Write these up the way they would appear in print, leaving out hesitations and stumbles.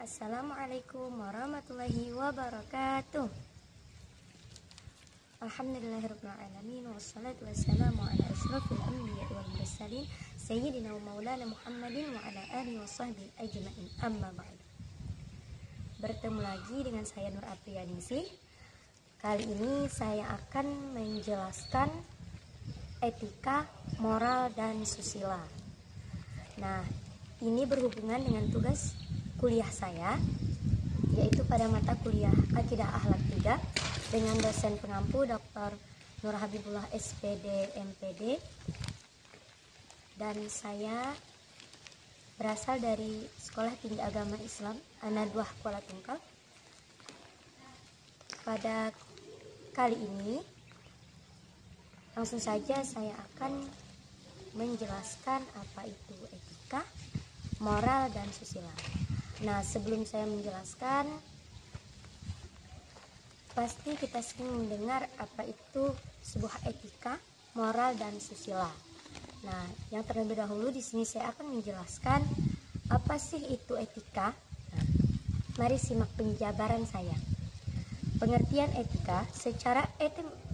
Assalamualaikum warahmatullahi wabarakatuh. Alhamdulillahirrahmanirrahim. Wassalatu wassalamu ala ashrafil anbiya wal mursalin Sayyidina wa maulana Muhammadin wa ala alihi wa sahbihi ajma'in, amma ba'd. Bertemu lagi dengan saya Nur Apriyaningsih. Kali ini saya akan menjelaskan etika, moral, dan susila. Nah, ini berhubungan dengan tugas kuliah saya, yaitu pada mata kuliah Akidah Akhlak 3 dengan dosen pengampu Dr. Nur Habibullah SPD MPD, dan saya berasal dari Sekolah Tinggi Agama Islam An-Nadwah Kuala Tungkal. Pada kali ini langsung saja saya akan menjelaskan apa itu etika, moral, dan susila. Nah, sebelum saya menjelaskan, pasti kita sering mendengar apa itu sebuah etika, moral, dan susila. Nah, yang terlebih dahulu di sini saya akan menjelaskan apa sih itu etika. Nah, mari simak penjabaran saya. Pengertian etika secara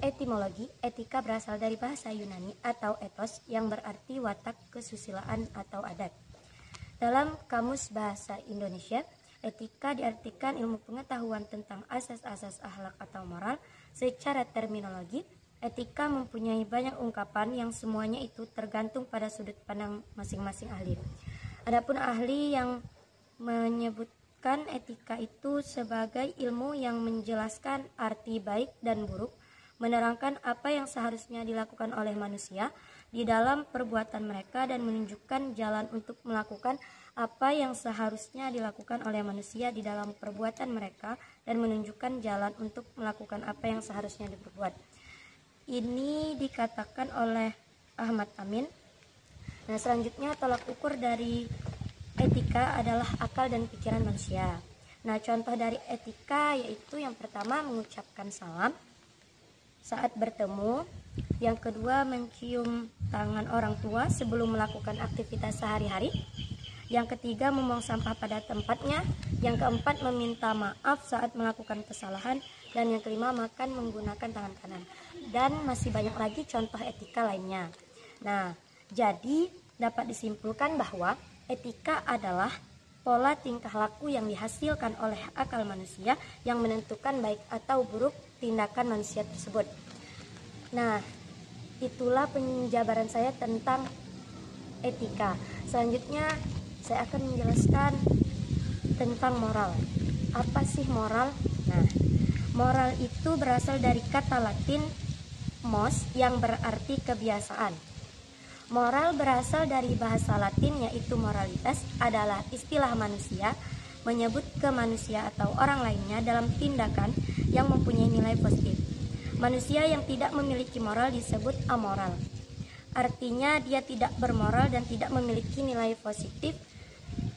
etimologi, etika berasal dari bahasa Yunani atau ethos yang berarti watak kesusilaan atau adat. Dalam Kamus Bahasa Indonesia, etika diartikan ilmu pengetahuan tentang asas-asas akhlak atau moral. Secara terminologi, etika mempunyai banyak ungkapan yang semuanya itu tergantung pada sudut pandang masing-masing ahli. Adapun ahli yang menyebutkan etika itu sebagai ilmu yang menjelaskan arti baik dan buruk, menerangkan apa yang seharusnya dilakukan oleh manusia di dalam perbuatan mereka dan menunjukkan jalan untuk melakukan apa yang seharusnya dilakukan oleh manusia di dalam perbuatan mereka dan menunjukkan jalan untuk melakukan apa yang seharusnya diperbuat. Ini dikatakan oleh Ahmad Amin. Nah, selanjutnya tolak ukur dari etika adalah akal dan pikiran manusia. Nah, contoh dari etika yaitu yang pertama mengucapkan salam saat bertemu, yang kedua mencium tangan orang tua sebelum melakukan aktivitas sehari-hari, yang ketiga membuang sampah pada tempatnya, yang keempat meminta maaf saat melakukan kesalahan, dan yang kelima makan menggunakan tangan kanan. Dan masih banyak lagi contoh etika lainnya. Nah, jadi dapat disimpulkan bahwa etika adalah pola tingkah laku yang dihasilkan oleh akal manusia yang menentukan baik atau buruk tindakan manusia tersebut. Nah, itulah penjabaran saya tentang etika. Selanjutnya saya akan menjelaskan tentang moral. Apa sih moral? Nah, moral itu berasal dari kata Latin mos yang berarti kebiasaan. Moral berasal dari bahasa Latin yaitu moralitas, adalah istilah manusia menyebut ke manusia atau orang lainnya dalam tindakan yang mempunyai nilai positif. Manusia yang tidak memiliki moral disebut amoral. Artinya dia tidak bermoral dan tidak memiliki nilai positif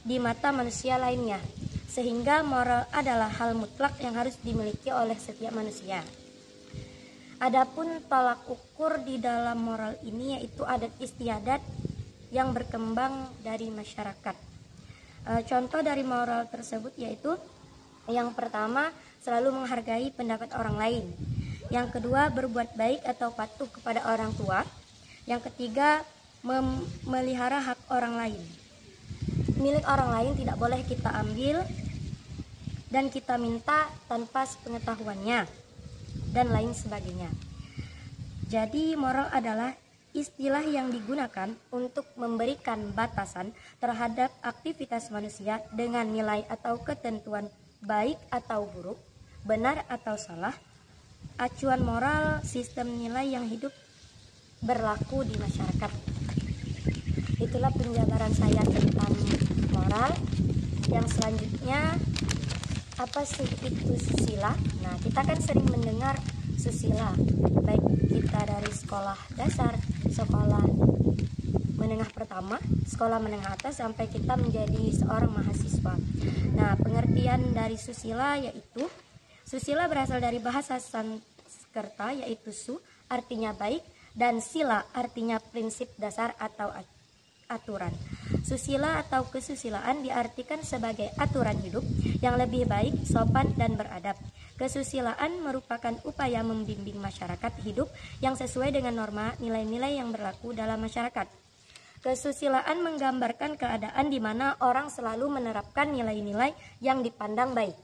di mata manusia lainnya. Sehingga moral adalah hal mutlak yang harus dimiliki oleh setiap manusia. Adapun tolak ukur di dalam moral ini yaitu adat istiadat yang berkembang dari masyarakat. Contoh dari moral tersebut yaitu yang pertama, selalu menghargai pendapat orang lain. Yang kedua, berbuat baik atau patuh kepada orang tua. Yang ketiga, memelihara hak orang lain. Milik orang lain tidak boleh kita ambil dan kita minta tanpa sepengetahuannya, dan lain sebagainya. Jadi moral adalah istilah yang digunakan untuk memberikan batasan terhadap aktivitas manusia dengan nilai atau ketentuan baik atau buruk, benar atau salah. Acuan moral sistem nilai yang hidup berlaku di masyarakat. Itulah penjabaran saya tentang moral. Yang selanjutnya, apa sih itu susila? Nah, kita kan sering mendengar susila, baik kita dari sekolah dasar, sekolah menengah pertama, sekolah menengah atas, sampai kita menjadi seorang mahasiswa. Nah, pengertian dari susila yaitu susila berasal dari bahasa Sanskerta yaitu su artinya baik dan sila artinya prinsip dasar atau aturan. Susila atau kesusilaan diartikan sebagai aturan hidup yang lebih baik, sopan, dan beradab. Kesusilaan merupakan upaya membimbing masyarakat hidup yang sesuai dengan norma nilai-nilai yang berlaku dalam masyarakat. Kesusilaan menggambarkan keadaan di mana orang selalu menerapkan nilai-nilai yang dipandang baik.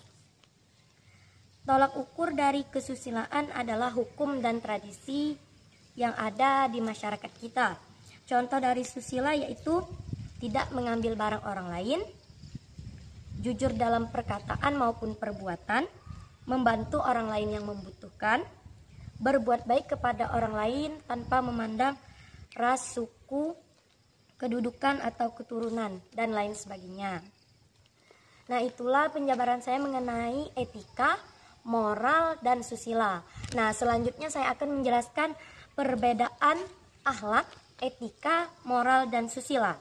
Tolak ukur dari kesusilaan adalah hukum dan tradisi yang ada di masyarakat kita. Contoh dari susila yaitu tidak mengambil barang orang lain, jujur dalam perkataan maupun perbuatan, membantu orang lain yang membutuhkan, berbuat baik kepada orang lain tanpa memandang ras, suku, kedudukan atau keturunan, dan lain sebagainya. Nah, itulah penjabaran saya mengenai etika, moral, dan susila. Nah, selanjutnya saya akan menjelaskan perbedaan akhlak, etika, moral, dan susila.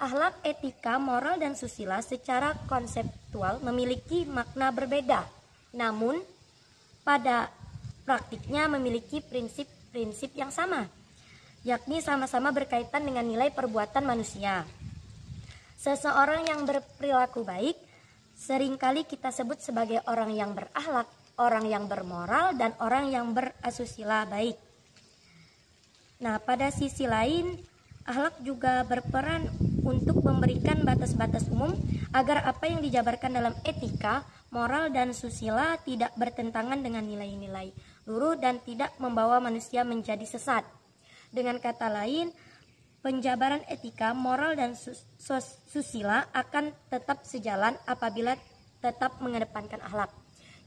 Akhlak, etika, moral, dan susila secara konseptual memiliki makna berbeda, namun pada praktiknya memiliki prinsip-prinsip yang sama, yakni sama-sama berkaitan dengan nilai perbuatan manusia. Seseorang yang berperilaku baik seringkali kita sebut sebagai orang yang berakhlak, orang yang bermoral, dan orang yang berasusila baik. Nah, pada sisi lain, akhlak juga berperan untuk memberikan batas-batas umum agar apa yang dijabarkan dalam etika, moral, dan susila tidak bertentangan dengan nilai-nilai luhur dan tidak membawa manusia menjadi sesat. Dengan kata lain, penjabaran etika, moral, dan susila akan tetap sejalan apabila tetap mengedepankan akhlak.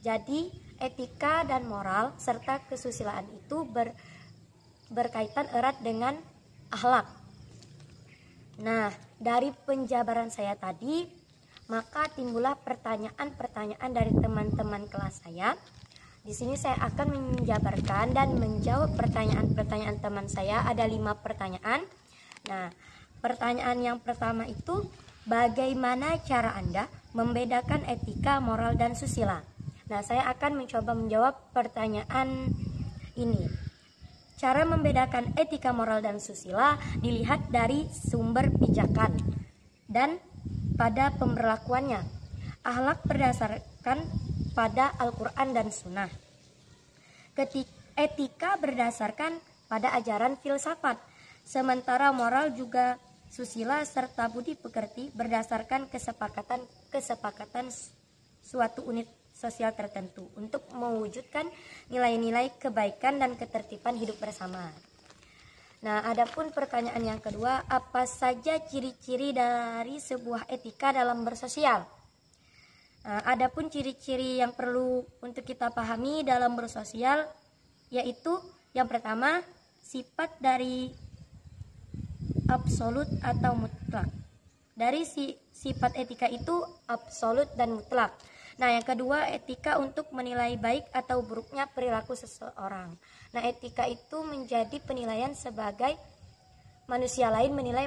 Jadi, etika dan moral serta kesusilaan itu berkaitan erat dengan akhlak. Nah, dari penjabaran saya tadi, maka timbullah pertanyaan-pertanyaan dari teman-teman kelas saya. Di sini saya akan menjabarkan dan menjawab pertanyaan-pertanyaan teman saya. Ada 5 pertanyaan. Nah, pertanyaan yang pertama itu, bagaimana cara Anda membedakan etika, moral, dan susila? Nah, saya akan mencoba menjawab pertanyaan ini. Cara membedakan etika, moral, dan susila dilihat dari sumber pijakan dan pada pemberlakuannya. Akhlak berdasarkan pada Al-Quran dan Sunnah. Etika berdasarkan pada ajaran filsafat. Sementara moral juga susila serta budi pekerti berdasarkan kesepakatan suatu unit sosial tertentu untuk mewujudkan nilai-nilai kebaikan dan ketertiban hidup bersama. Nah, adapun pertanyaan yang kedua, apa saja ciri-ciri dari sebuah etika dalam bersosial? Nah, adapun ciri-ciri yang perlu untuk kita pahami dalam bersosial yaitu yang pertama, sifat dari absolut atau mutlak. Dari sifat etika itu absolut dan mutlak. Nah, yang kedua, etika untuk menilai baik atau buruknya perilaku seseorang. Nah, etika itu menjadi penilaian sebagai manusia lain menilai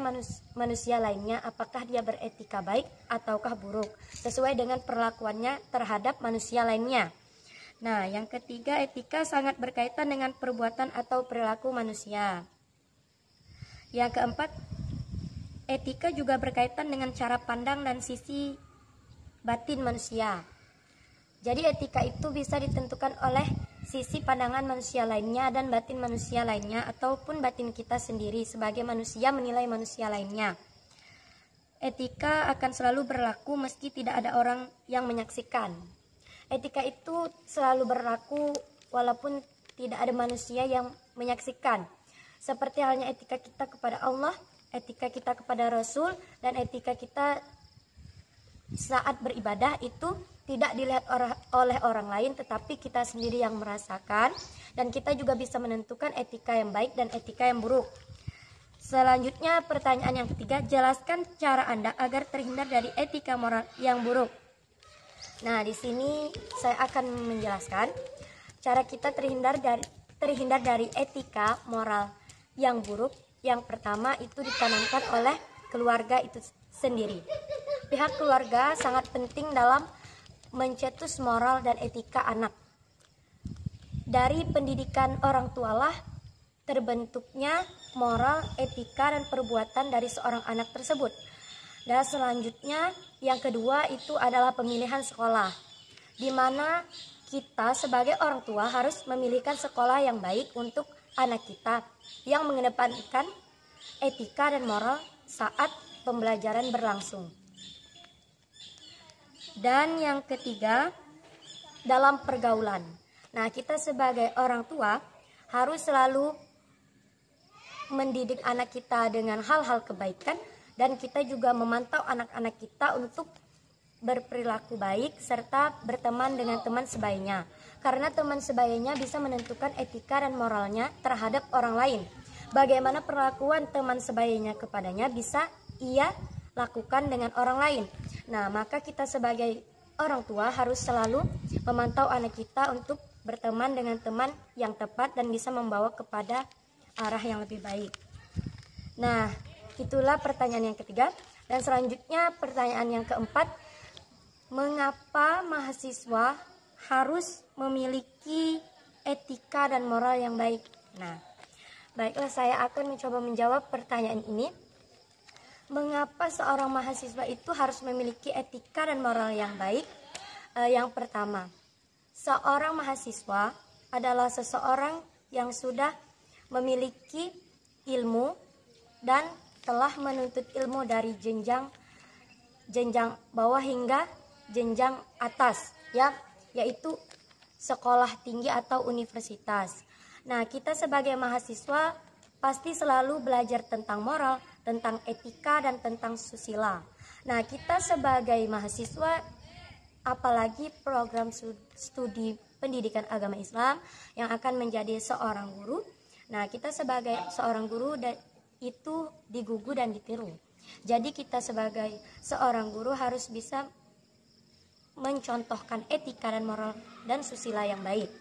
manusia lainnya apakah dia beretika baik ataukah buruk sesuai dengan perlakuannya terhadap manusia lainnya. Nah, yang ketiga, etika sangat berkaitan dengan perbuatan atau perilaku manusia. Yang keempat, etika juga berkaitan dengan cara pandang dan sisi batin manusia. Jadi etika itu bisa ditentukan oleh sisi pandangan manusia lainnya dan batin manusia lainnya ataupun batin kita sendiri sebagai manusia menilai manusia lainnya. Etika akan selalu berlaku meski tidak ada orang yang menyaksikan. Etika itu selalu berlaku walaupun tidak ada manusia yang menyaksikan. Seperti halnya etika kita kepada Allah, etika kita kepada Rasul, dan etika kita saat beribadah itu tidak dilihat oleh orang lain, tetapi kita sendiri yang merasakan, dan kita juga bisa menentukan etika yang baik dan etika yang buruk. Selanjutnya, pertanyaan yang ketiga, jelaskan cara Anda agar terhindar dari etika moral yang buruk. Nah, di sini saya akan menjelaskan cara kita terhindar dari etika moral yang buruk. Yang pertama itu ditanamkan oleh keluarga itu sendiri. Pihak keluarga sangat penting dalam mencetus moral dan etika anak. Dari pendidikan orang tualah terbentuknya moral, etika, dan perbuatan dari seorang anak tersebut. Dan selanjutnya yang kedua itu adalah pemilihan sekolah, di mana kita sebagai orang tua harus memilihkan sekolah yang baik untuk anak kita yang mengedepankan etika dan moral saat pembelajaran berlangsung. Dan yang ketiga, dalam pergaulan. Nah, kita sebagai orang tua harus selalu mendidik anak kita dengan hal-hal kebaikan, dan kita juga memantau anak-anak kita untuk berperilaku baik serta berteman dengan teman sebayanya. Karena teman sebayanya bisa menentukan etika dan moralnya terhadap orang lain. Bagaimana perlakuan teman sebayanya kepadanya bisa ia lakukan dengan orang lain. Nah, maka kita sebagai orang tua harus selalu memantau anak kita untuk berteman dengan teman yang tepat dan bisa membawa kepada arah yang lebih baik. Nah, itulah pertanyaan yang ketiga. Dan selanjutnya pertanyaan yang keempat, mengapa mahasiswa harus memiliki etika dan moral yang baik? Nah, baiklah, saya akan mencoba menjawab pertanyaan ini. Mengapa seorang mahasiswa itu harus memiliki etika dan moral yang baik? Yang pertama, seorang mahasiswa adalah seseorang yang sudah memiliki ilmu dan telah menuntut ilmu dari jenjang bawah hingga jenjang atas, ya, yaitu sekolah tinggi atau universitas. Nah, kita sebagai mahasiswa pasti selalu belajar tentang moral, tentang etika, dan tentang susila. Nah, kita sebagai mahasiswa, apalagi program studi pendidikan agama Islam yang akan menjadi seorang guru. Nah, kita sebagai seorang guru itu digugu dan ditiru. Jadi kita sebagai seorang guru harus bisa mencontohkan etika dan moral dan susila yang baik.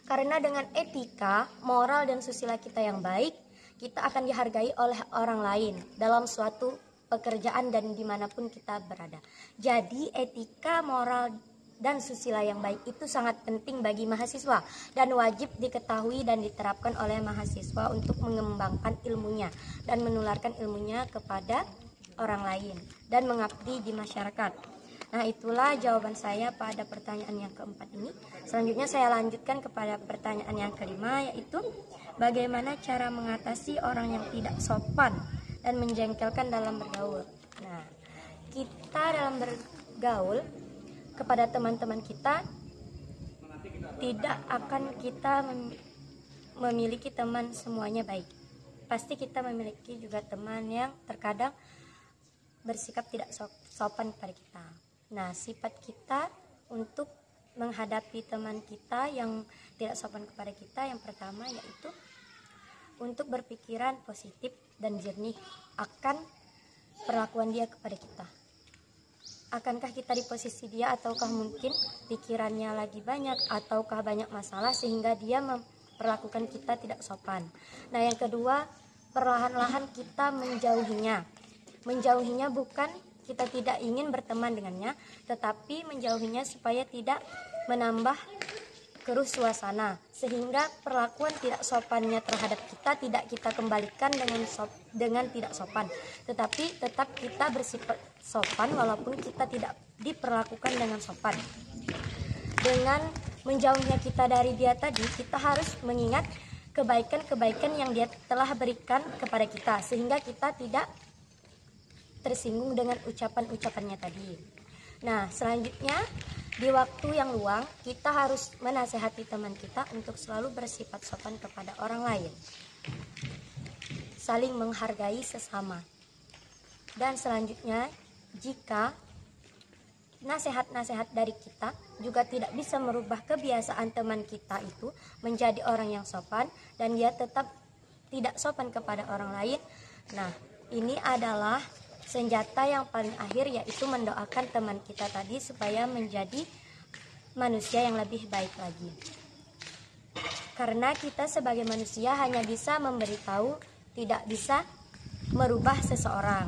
Karena dengan etika, moral, dan susila kita yang baik, kita akan dihargai oleh orang lain dalam suatu pekerjaan dan dimanapun kita berada. Jadi etika, moral, dan susila yang baik itu sangat penting bagi mahasiswa dan wajib diketahui dan diterapkan oleh mahasiswa untuk mengembangkan ilmunya dan menularkan ilmunya kepada orang lain dan mengabdi di masyarakat. Nah, itulah jawaban saya pada pertanyaan yang keempat ini. Selanjutnya saya lanjutkan kepada pertanyaan yang kelima, yaitu bagaimana cara mengatasi orang yang tidak sopan dan menjengkelkan dalam bergaul. Nah, kita dalam bergaul kepada teman-teman kita tidak akan kita memiliki teman semuanya baik. Pasti kita memiliki juga teman yang terkadang bersikap tidak sopan kepada kita. Nah, sifat kita untuk menghadapi teman kita yang tidak sopan kepada kita yang pertama yaitu untuk berpikiran positif dan jernih akan perlakuan dia kepada kita. Akankah kita di posisi dia, ataukah mungkin pikirannya lagi banyak, ataukah banyak masalah sehingga dia memperlakukan kita tidak sopan. Nah, yang kedua, perlahan-lahan kita menjauhinya. Menjauhinya bukan kita tidak ingin berteman dengannya, tetapi menjauhinya supaya tidak menambah keruh suasana, sehingga perlakuan tidak sopannya terhadap kita tidak kita kembalikan dengan tidak sopan, tetapi tetap kita bersifat sopan walaupun kita tidak diperlakukan dengan sopan. Dengan menjauhnya kita dari dia tadi, kita harus mengingat kebaikan-kebaikan yang dia telah berikan kepada kita, sehingga kita tidak tersinggung dengan ucapan-ucapannya tadi. Nah, selanjutnya di waktu yang luang kita harus menasehati teman kita untuk selalu bersifat sopan kepada orang lain, saling menghargai sesama. Dan selanjutnya, jika nasihat-nasihat dari kita juga tidak bisa merubah kebiasaan teman kita itu menjadi orang yang sopan dan dia tetap tidak sopan kepada orang lain, nah, ini adalah senjata yang paling akhir, yaitu mendoakan teman kita tadi supaya menjadi manusia yang lebih baik lagi. Karena kita sebagai manusia hanya bisa memberitahu, tidak bisa merubah seseorang.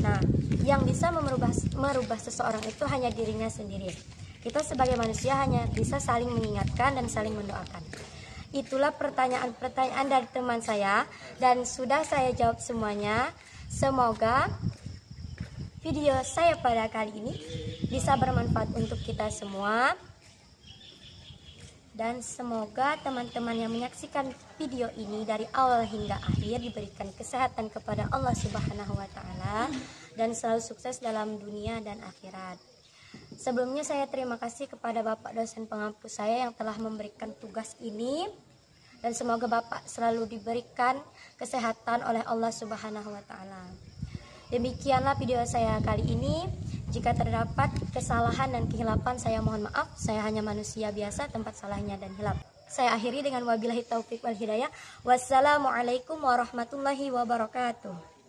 Nah, yang bisa merubah seseorang itu hanya dirinya sendiri. Kita sebagai manusia hanya bisa saling mengingatkan dan saling mendoakan. Itulah pertanyaan-pertanyaan dari teman saya dan sudah saya jawab semuanya. Semoga video saya pada kali ini bisa bermanfaat untuk kita semua. Dan semoga teman-teman yang menyaksikan video ini dari awal hingga akhir diberikan kesehatan kepada Allah Subhanahu wa Ta'ala dan selalu sukses dalam dunia dan akhirat. Sebelumnya saya terima kasih kepada Bapak dosen pengampu saya yang telah memberikan tugas ini, dan semoga Bapak selalu diberikan kesehatan oleh Allah Subhanahu wa Ta'ala. Demikianlah video saya kali ini. Jika terdapat kesalahan dan kehilapan, saya mohon maaf. Saya hanya manusia biasa, tempat salahnya dan hilap. Saya akhiri dengan wabillahi taufik wal hidayah. Wassalamualaikum warahmatullahi wabarakatuh.